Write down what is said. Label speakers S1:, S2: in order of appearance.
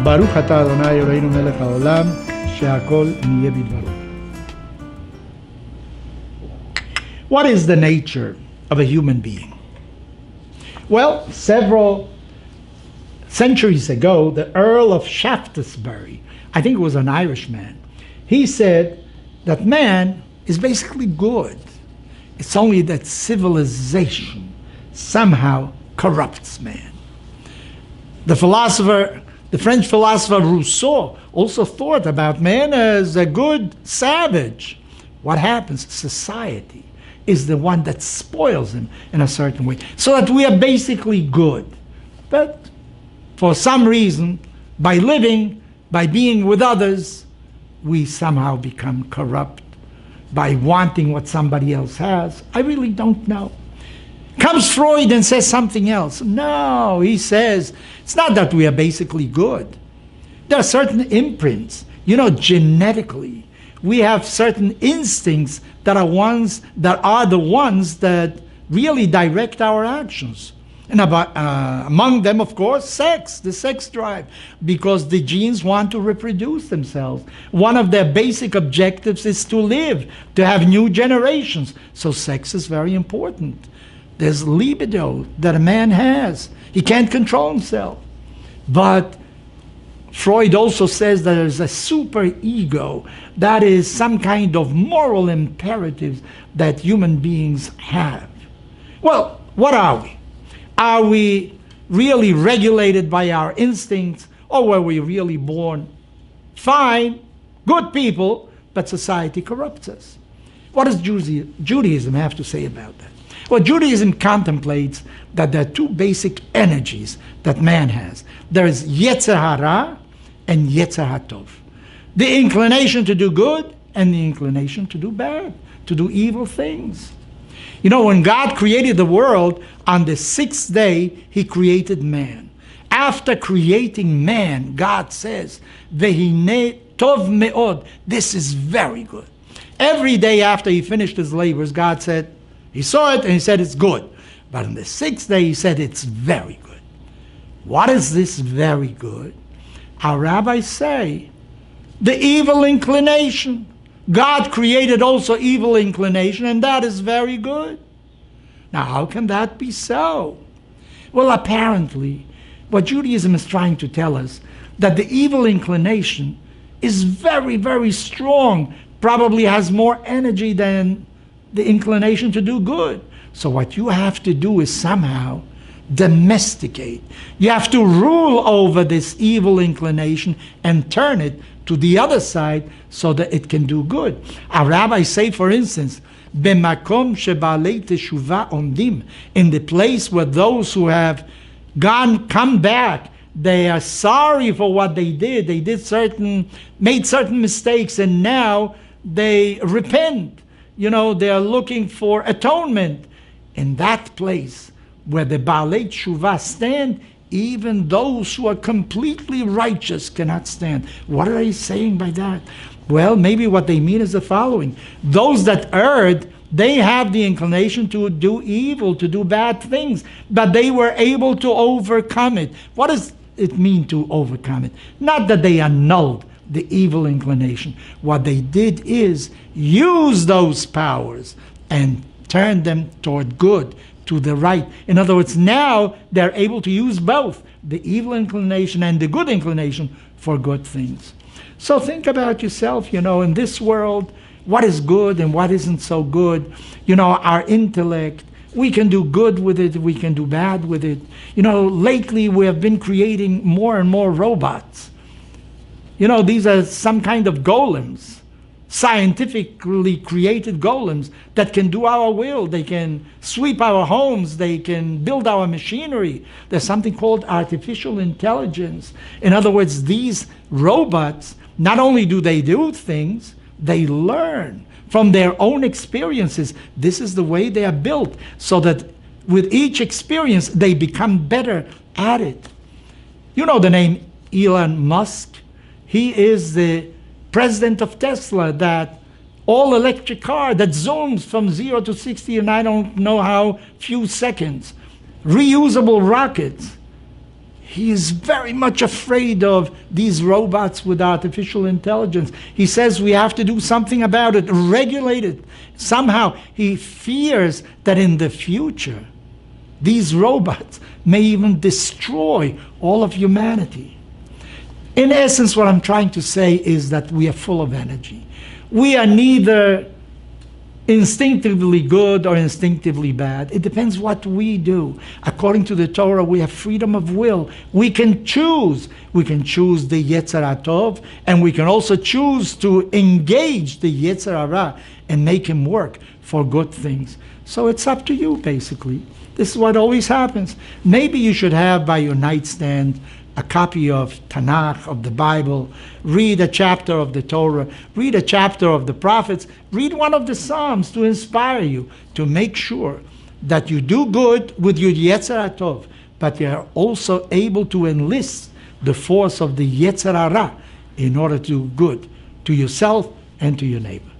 S1: ברוך אתה אדוני אלוהינו מלך העולם, שהכל נהיה בדברו. What is the nature of a human being? Well, several centuries ago, the Earl of Shaftesbury, I think it was an Irishman, he said that man is basically good. It's only that civilization somehow corrupts man. The French philosopher Rousseau also thought about man as a good savage. What happens? Society is the one that spoils him in a certain way, so that we are basically good. But for some reason, by living, by being with others, we somehow become corrupt by wanting what somebody else has. I really don't know. Comes Freud and says something else. No, he says, it's not that we are basically good. There are certain imprints, genetically. We have certain instincts that are the ones that really direct our actions. And among them, of course, sex, the sex drive, because the genes want to reproduce themselves. One of their basic objectives is to live, to have new generations. So sex is very important. There's libido that a man has. He can't control himself. But Freud also says that there's a super ego, that is some kind of moral imperatives that human beings have. Well, what are we? Are we really regulated by our instincts, or were we really born fine, good people, but society corrupts us? What does Judaism have to say about that? Well, Judaism contemplates that there are two basic energies that man has. There is Yetzer Hara and Yetzer HaTov. The inclination to do good and the inclination to do bad, to do evil things. When God created the world, on the sixth day, He created man. After creating man, God says, Vehine tov me'od, this is very good. Every day after He finished His labors, God said, He saw it and He said it's good. But on the sixth day, He said it's very good. What is this very good? Our rabbis say, the evil inclination. God created also evil inclination, and that is very good. Now, how can that be so? Well, apparently, what Judaism is trying to tell us, that the evil inclination is very, very strong, probably has more energy than the inclination to do good. So what you have to do is somehow domesticate. You have to rule over this evil inclination and turn it to the other side so that it can do good. Our rabbis say, for instance, B'makom shebalei teshuva omdim, in the place where those who have come back, they are sorry for what they did. They made certain mistakes, and now they repent. They are looking for atonement. In that place where the Baalei Tshuva stand, even those who are completely righteous cannot stand. What are they saying by that? Well, maybe what they mean is the following. Those that erred, they have the inclination to do evil, to do bad things, but they were able to overcome it. What does it mean to overcome it? Not that they annulled the evil inclination. What they did is use those powers and turn them toward good, to the right. In other words, now they're able to use both the evil inclination and the good inclination for good things. So think about yourself, in this world, what is good and what isn't so good. Our intellect, we can do good with it, we can do bad with it. Lately we have been creating more and more robots. These are some kind of golems, scientifically created golems that can do our will. They can sweep our homes. They can build our machinery. There's something called artificial intelligence. In other words, these robots, not only do they do things, they learn from their own experiences. This is the way they are built, so that with each experience, they become better at it. You know the name Elon Musk? He is the president of Tesla, that all-electric car that zooms from 0 to 60 in few seconds. Reusable rockets. he is very much afraid of these robots with artificial intelligence. He says we have to do something about it, regulate it. Somehow he fears that in the future, these robots may even destroy all of humanity. In essence, what I'm trying to say is that we are full of energy. We are neither instinctively good or instinctively bad. It depends what we do. According to the Torah, we have freedom of will. We can choose. We can choose the Yetzer HaTov, and we can also choose to engage the Yetzer Hara and make him work for good things. So it's up to you, basically. This is what always happens. Maybe you should have by your nightstand a copy of Tanakh, of the Bible, read a chapter of the Torah, read a chapter of the prophets, read one of the Psalms to inspire you, to make sure that you do good with your Yetzer HaTov, but you are also able to enlist the force of the Yetzer Hara in order to do good to yourself and to your neighbor.